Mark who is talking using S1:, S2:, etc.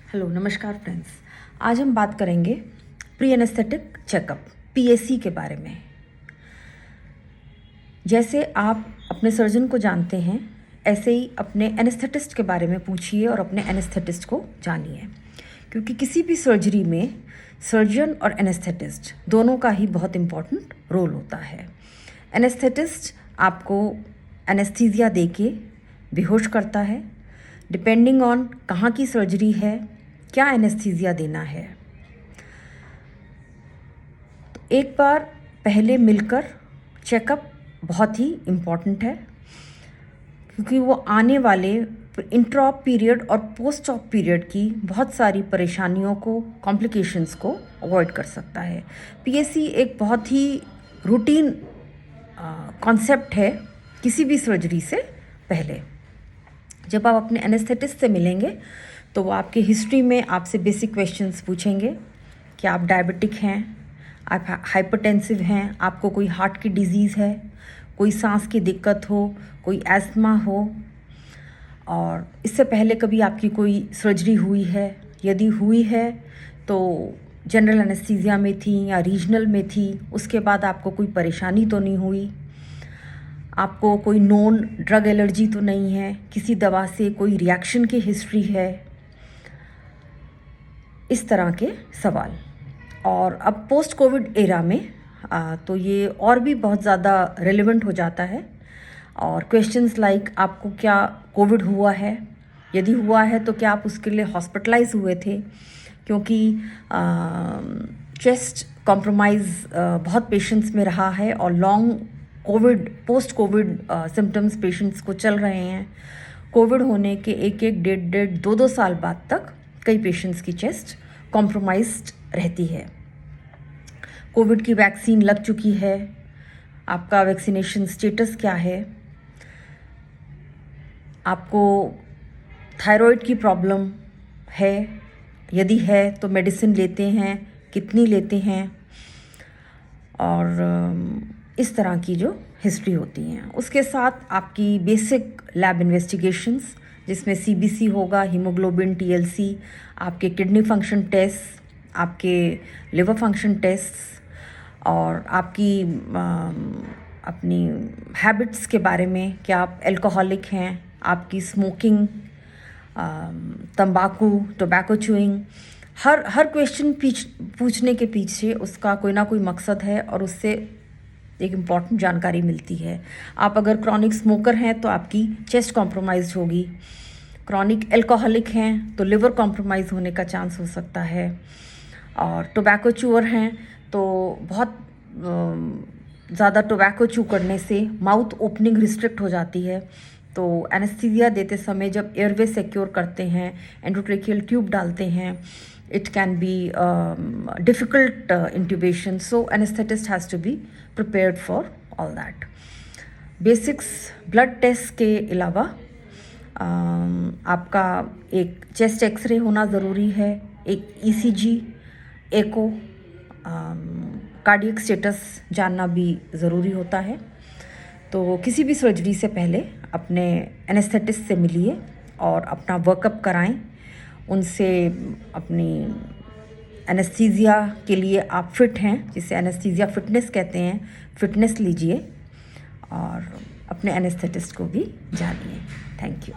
S1: Hello नमस्कार friends. आज हम बात करेंगे प्री एनेस्थेटिक चेकअप पीएसी के बारे में। जैसे आप अपने सर्जन को जानते हैं, ऐसे ही अपने एनेस्थेटिस्ट के बारे में पूछिए और अपने एनेस्थेटिस्ट को जानिए, क्योंकि किसी भी सर्जरी में सर्जन और एनेस्थेटिस्ट दोनों का ही बहुत इम्पोर्टेंट रोल होता है। एनेस्थेटिस्ट आपको एनेस्थीसिया देके बेहोश करता है। डिपेंडिंग ऑन कहाँ की सर्जरी है, क्या एनेस्थीसिया देना है, तो एक बार पहले मिलकर चेकअप बहुत ही इम्पॉर्टेंट है, क्योंकि वो आने वाले इंट्रा-ऑप पीरियड और पोस्ट ऑप पीरियड की बहुत सारी परेशानियों को, कॉम्प्लिकेशंस को अवॉइड कर सकता है। पीएसी एक बहुत ही रूटीन कॉन्सेप्ट है किसी भी सर्जरी से पहले। जब आप अपने एनेस्थेटिस्ट से मिलेंगे तो वो आपके हिस्ट्री में आपसे बेसिक क्वेश्चंस पूछेंगे कि आप डायबिटिक हैं, आप हाइपरटेंसिव हैं, आपको कोई हार्ट की डिजीज़ है, कोई सांस की दिक्कत हो, कोई एस्थमा हो, और इससे पहले कभी आपकी कोई सर्जरी हुई है। यदि हुई है तो जनरल एनेस्थीसिया में थी या रीजनल में थी, उसके बाद आपको कोई परेशानी तो नहीं हुई, आपको कोई नोन ड्रग एलर्जी तो नहीं है, किसी दवा से कोई रिएक्शन की हिस्ट्री है, इस तरह के सवाल। और अब पोस्ट कोविड एरा में तो ये और भी बहुत ज़्यादा रेलेवेंट हो जाता है। और क्वेश्चंस लाइक आपको क्या कोविड हुआ है, यदि हुआ है तो क्या आप उसके लिए हॉस्पिटलाइज हुए थे, क्योंकि चेस्ट कॉम्प्रोमाइज़ बहुत पेशेंट्स में रहा है और long Covid post Covid symptoms patients को चल रहे हैं। कोविड होने के एक डेढ़ 2 साल बाद तक कई पेशेंट्स की चेस्ट कॉम्प्रोमाइज्ड रहती है। कोविड की वैक्सीन लग चुकी है, आपका वैक्सीनेशन स्टेटस क्या है, आपको थायराइड की प्रॉब्लम है, यदि है तो मेडिसिन लेते हैं, कितनी लेते हैं, और इस तरह की जो हिस्ट्री होती हैं। उसके साथ आपकी बेसिक लैब इन्वेस्टिगेशंस, जिसमें सीबीसी होगा, हीमोग्लोबिन, टीएलसी, आपके किडनी फंक्शन टेस्ट, आपके लिवर फंक्शन टेस्ट, और आपकी अपनी हैबिट्स के बारे में, क्या आप अल्कोहलिक हैं, आपकी स्मोकिंग, तंबाकू, टोबैको च्यूइंग। हर क्वेश्चन पूछने के पीछे उसका कोई ना कोई मकसद है और उससे एक इम्पॉर्टेंट जानकारी मिलती है। आप अगर क्रॉनिक स्मोकर हैं तो आपकी चेस्ट कॉम्प्रोमाइज़ होगी, क्रॉनिक अल्कोहलिक हैं तो लिवर कॉम्प्रोमाइज़ होने का चांस हो सकता है, और टोबैको च्यूअर हैं तो बहुत ज़्यादा टोबैको च्यू करने से माउथ ओपनिंग रिस्ट्रिक्ट हो जाती है। तो एनेस्थीसिया देते समय जब एयरवे सिक्योर करते हैं, एंडोट्रेकियल ट्यूब डालते हैं, it can be difficult intubation, so anesthetist has to be prepared for all that. Basics blood test के अलावा आपका एक चेस्ट एक्सरे होना ज़रूरी है, एक ईसीजी, एको, कार्डियक स्टेटस जानना भी ज़रूरी होता है। तो किसी भी सर्जरी से पहले अपने एनेस्थेटिस्ट से मिलिए और अपना वर्कअप कराएं, उनसे अपनी एनेस्थीसिया के लिए आप फिट हैं, जिसे एनेस्थीसिया फिटनेस कहते हैं, फिटनेस लीजिए और अपने एनेस्थेटिस्ट को भी जानिए। Thank you.